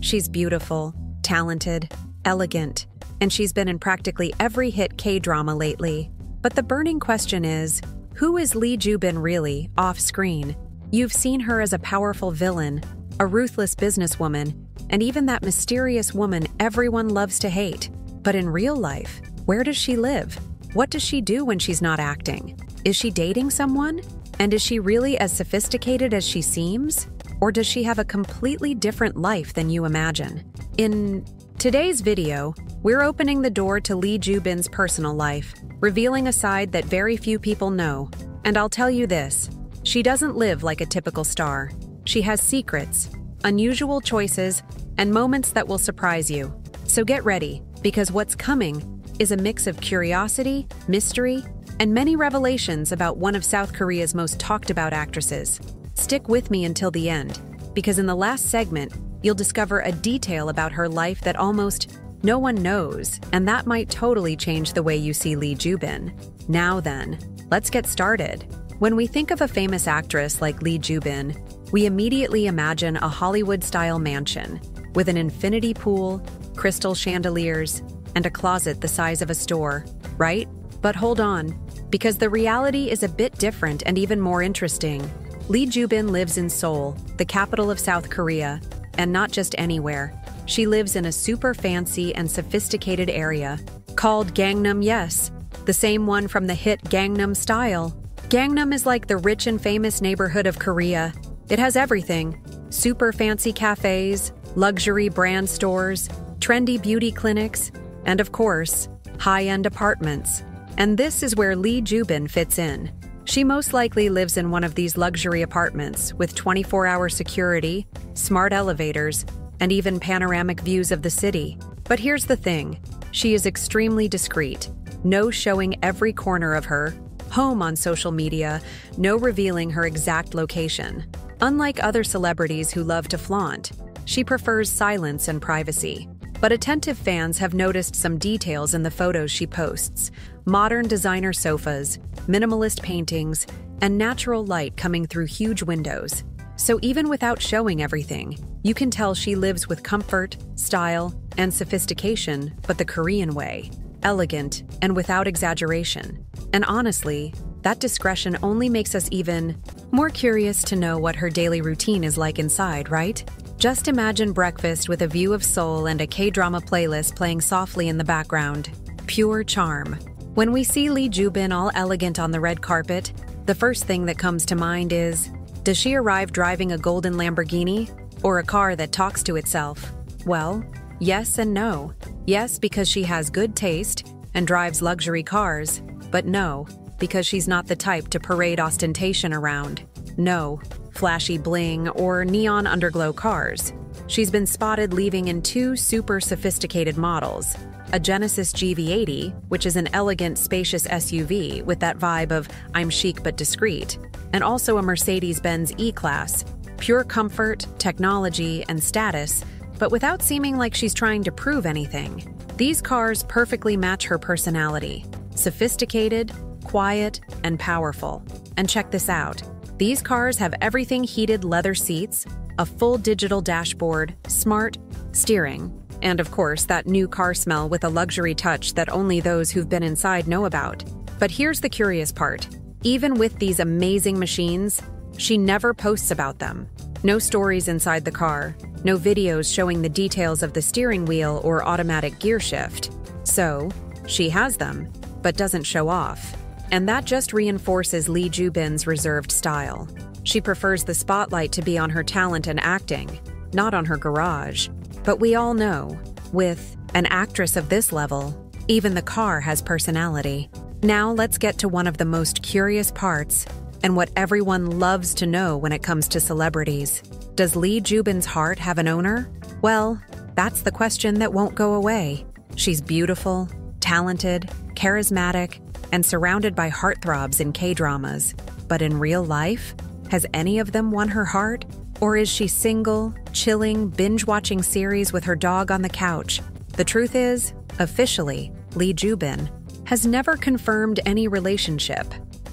She's beautiful, talented, elegant, and she's been in practically every hit K-drama lately. But the burning question is, who is Lee Joo-bin really, off-screen? You've seen her as a powerful villain, a ruthless businesswoman, and even that mysterious woman everyone loves to hate. But in real life, where does she live? What does she do when she's not acting? Is she dating someone? And is she really as sophisticated as she seems? Or does she have a completely different life than you imagine? In today's video, we're opening the door to Lee Joo-bin's personal life, revealing a side that very few people know. And I'll tell you this, she doesn't live like a typical star. She has secrets, unusual choices, and moments that will surprise you. So get ready, because what's coming is a mix of curiosity, mystery, and many revelations about one of South Korea's most talked about actresses. Stick with me until the end, because in the last segment, you'll discover a detail about her life that almost no one knows, and that might totally change the way you see Lee Joo-bin. Now then, let's get started. When we think of a famous actress like Lee Joo-bin, we immediately imagine a Hollywood-style mansion with an infinity pool, crystal chandeliers, and a closet the size of a store, right? But hold on, because the reality is a bit different and even more interesting. Lee Joo-bin lives in Seoul, the capital of South Korea, and not just anywhere. She lives in a super fancy and sophisticated area called Gangnam, yes, the same one from the hit Gangnam Style. Gangnam is like the rich and famous neighborhood of Korea. It has everything: super fancy cafes, luxury brand stores, trendy beauty clinics, and of course, high-end apartments. And this is where Lee Joo-bin fits in. She most likely lives in one of these luxury apartments with 24-hour security, smart elevators, and even panoramic views of the city. But here's the thing, she is extremely discreet. No showing every corner of her home on social media, no revealing her exact location. Unlike other celebrities who love to flaunt, she prefers silence and privacy. But attentive fans have noticed some details in the photos she posts: modern designer sofas, minimalist paintings, and natural light coming through huge windows. So even without showing everything, you can tell she lives with comfort, style, and sophistication, but the Korean way, elegant and without exaggeration. And honestly, that discretion only makes us even more curious to know what her daily routine is like inside, right? Just imagine breakfast with a view of Seoul and a K-drama playlist playing softly in the background. Pure charm. When we see Lee Joo-bin all elegant on the red carpet, the first thing that comes to mind is, does she arrive driving a golden Lamborghini or a car that talks to itself? Well, yes and no. Yes, because she has good taste and drives luxury cars, but no, because she's not the type to parade ostentation around. No, flashy bling or neon underglow cars. She's been spotted leaving in two super sophisticated models, a Genesis GV80, which is an elegant, spacious SUV with that vibe of I'm chic but discreet, and also a Mercedes-Benz E-Class, pure comfort, technology, and status, but without seeming like she's trying to prove anything. These cars perfectly match her personality: sophisticated, quiet, and powerful. And check this out. These cars have everything: heated leather seats, a full digital dashboard, smart steering, and of course that new car smell with a luxury touch that only those who've been inside know about. But here's the curious part. Even with these amazing machines, she never posts about them. No stories inside the car, no videos showing the details of the steering wheel or automatic gear shift. So, she has them, but doesn't show off. And that just reinforces Lee Joo-bin's reserved style. She prefers the spotlight to be on her talent and acting, not on her garage. But we all know, with an actress of this level, even the car has personality. Now let's get to one of the most curious parts, and what everyone loves to know when it comes to celebrities. Does Lee Joo-bin's heart have an owner? Well, that's the question that won't go away. She's beautiful, talented, charismatic, and surrounded by heartthrobs in K-dramas. But in real life, has any of them won her heart? Or is she single, chilling, binge-watching series with her dog on the couch? The truth is, officially, Lee Joo-bin has never confirmed any relationship.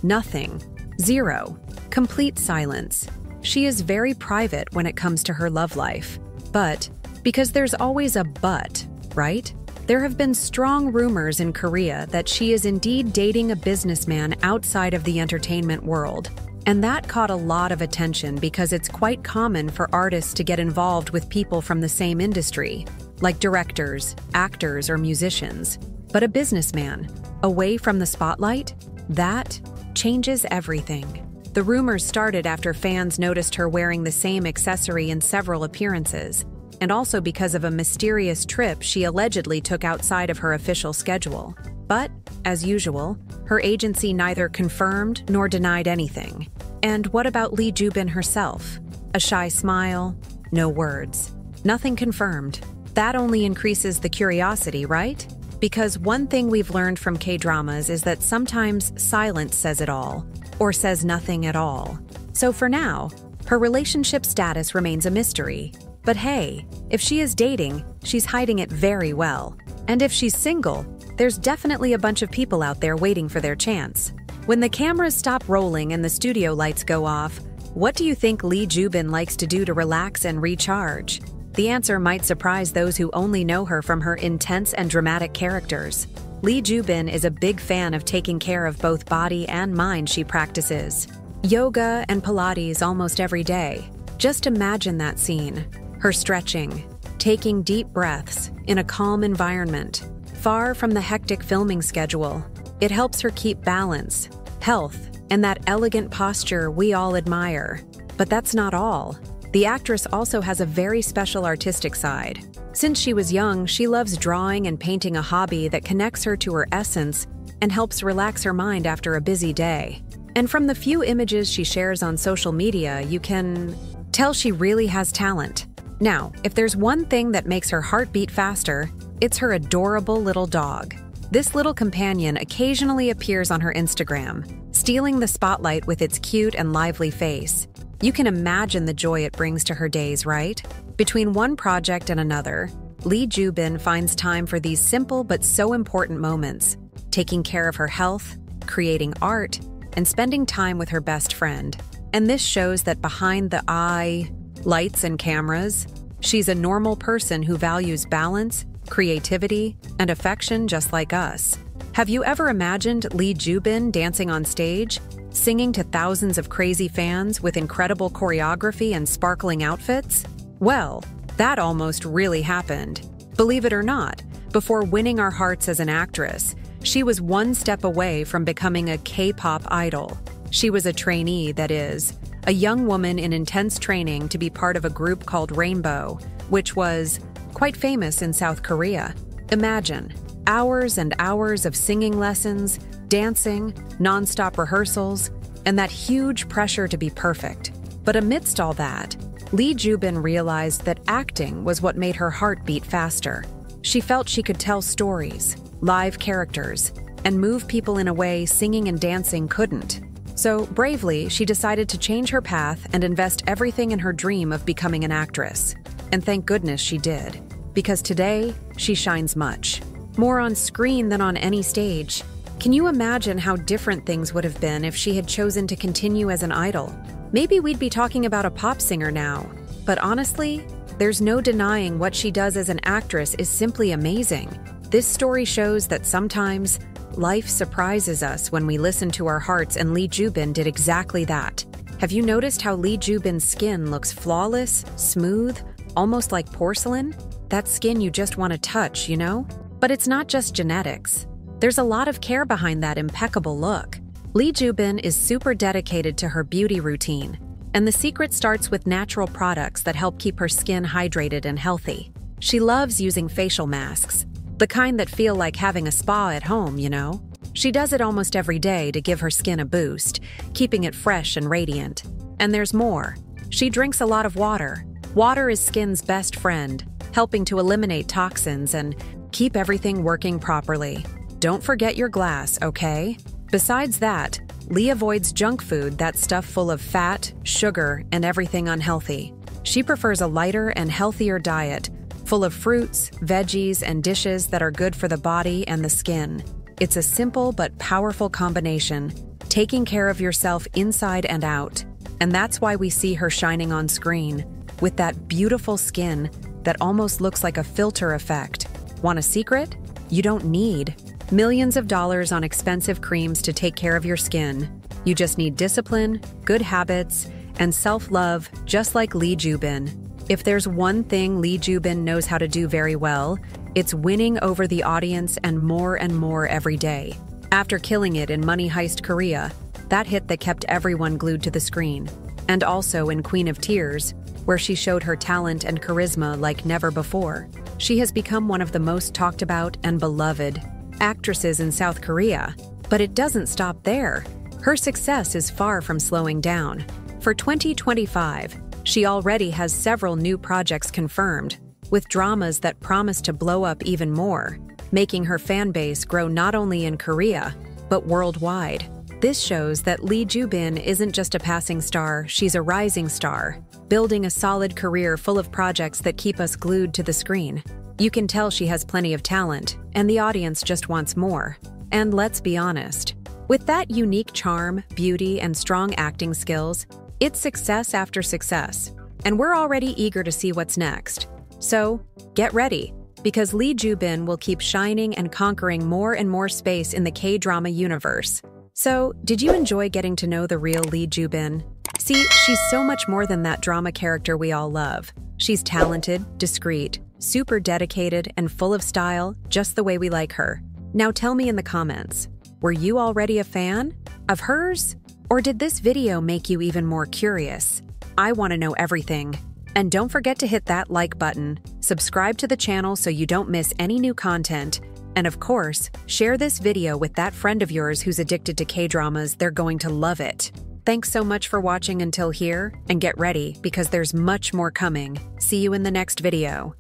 Nothing. Zero. Complete silence. She is very private when it comes to her love life. But Because there's always a but, right? There have been strong rumors in Korea that she is indeed dating a businessman outside of the entertainment world. And that caught a lot of attention because it's quite common for artists to get involved with people from the same industry, like directors, actors, or musicians. But a businessman, away from the spotlight, that changes everything. The rumors started after fans noticed her wearing the same accessory in several appearances, and also because of a mysterious trip she allegedly took outside of her official schedule. But, as usual, her agency neither confirmed nor denied anything. And what about Lee Joo-bin herself? A shy smile, no words, nothing confirmed. That only increases the curiosity, right? Because one thing we've learned from K-dramas is that sometimes silence says it all, or says nothing at all. So for now, her relationship status remains a mystery. But hey, if she is dating, she's hiding it very well. And if she's single, there's definitely a bunch of people out there waiting for their chance. When the cameras stop rolling and the studio lights go off, what do you think Lee Joo-bin likes to do to relax and recharge? The answer might surprise those who only know her from her intense and dramatic characters. Lee Joo-bin is a big fan of taking care of both body and mind. She practices yoga and Pilates almost every day. Just imagine that scene. Her stretching, taking deep breaths in a calm environment, far from the hectic filming schedule. It helps her keep balance, health, and that elegant posture we all admire. But that's not all. The actress also has a very special artistic side. Since she was young, she loves drawing and painting, a hobby that connects her to her essence and helps relax her mind after a busy day. And from the few images she shares on social media, you can tell she really has talent. Now, if there's one thing that makes her heart beat faster, it's her adorable little dog. This little companion occasionally appears on her Instagram, stealing the spotlight with its cute and lively face. You can imagine the joy it brings to her days, right? Between one project and another, Lee Joo-bin finds time for these simple but so important moments, taking care of her health, creating art, and spending time with her best friend. And this shows that behind the lights and cameras, she's a normal person who values balance, creativity, and affection just like us. Have you ever imagined Lee Joo-bin dancing on stage, singing to thousands of crazy fans with incredible choreography and sparkling outfits? Well, that almost really happened. Believe it or not, before winning our hearts as an actress, she was one step away from becoming a K-pop idol. She was a trainee, that is, a young woman in intense training to be part of a group called Rainbow, which was quite famous in South Korea. Imagine, hours and hours of singing lessons, dancing, non-stop rehearsals, and that huge pressure to be perfect. But amidst all that, Lee Joo-bin realized that acting was what made her heart beat faster. She felt she could tell stories, live characters, and move people in a way singing and dancing couldn't. So, bravely, she decided to change her path and invest everything in her dream of becoming an actress. And thank goodness she did, because today, she shines much. More on screen than on any stage. Can you imagine how different things would have been if she had chosen to continue as an idol? Maybe we'd be talking about a pop singer now. But honestly, there's no denying what she does as an actress is simply amazing. This story shows that sometimes life surprises us when we listen to our hearts, and Lee Joo-bin did exactly that. Have you noticed how Lee Joo-bin's skin looks flawless, smooth, almost like porcelain? That skin you just want to touch, you know? But it's not just genetics. There's a lot of care behind that impeccable look. Lee Joo-bin is super dedicated to her beauty routine, and the secret starts with natural products that help keep her skin hydrated and healthy. She loves using facial masks, the kind that feel like having a spa at home, you know? She does it almost every day to give her skin a boost, keeping it fresh and radiant. And there's more. She drinks a lot of water. Water is skin's best friend, helping to eliminate toxins and keep everything working properly. Don't forget your glass, okay? Besides that, Lee avoids junk food, that stuff full of fat, sugar, and everything unhealthy. She prefers a lighter and healthier diet, full of fruits, veggies, and dishes that are good for the body and the skin. It's a simple but powerful combination, taking care of yourself inside and out. And that's why we see her shining on screen, with that beautiful skin, that almost looks like a filter effect. Want a secret? You don't need millions of dollars on expensive creams to take care of your skin. You just need discipline, good habits, and self-love, just like Lee Joo-bin. If there's one thing Lee Joo-bin knows how to do very well, it's winning over the audience and more every day. After killing it in Money Heist Korea, that hit that kept everyone glued to the screen, and also in Queen of Tears, where she showed her talent and charisma like never before. She has become one of the most talked about and beloved actresses in South Korea. But it doesn't stop there. Her success is far from slowing down. For 2025, she already has several new projects confirmed, with dramas that promise to blow up even more, making her fan base grow not only in Korea, but worldwide. This shows that Lee Joo-bin isn't just a passing star, she's a rising star, building a solid career full of projects that keep us glued to the screen. You can tell she has plenty of talent, and the audience just wants more. And let's be honest, with that unique charm, beauty, and strong acting skills, it's success after success, and we're already eager to see what's next. So, get ready, because Lee Joo-bin will keep shining and conquering more and more space in the K-drama universe. So, did you enjoy getting to know the real Lee Joo-bin? See, she's so much more than that drama character we all love. She's talented, discreet, super dedicated, and full of style, just the way we like her. Now tell me in the comments, were you already a fan of hers? Or did this video make you even more curious? I want to know everything. And don't forget to hit that like button, subscribe to the channel so you don't miss any new content, and of course, share this video with that friend of yours who's addicted to K-dramas. They're going to love it. Thanks so much for watching until here, and get ready because there's much more coming. See you in the next video.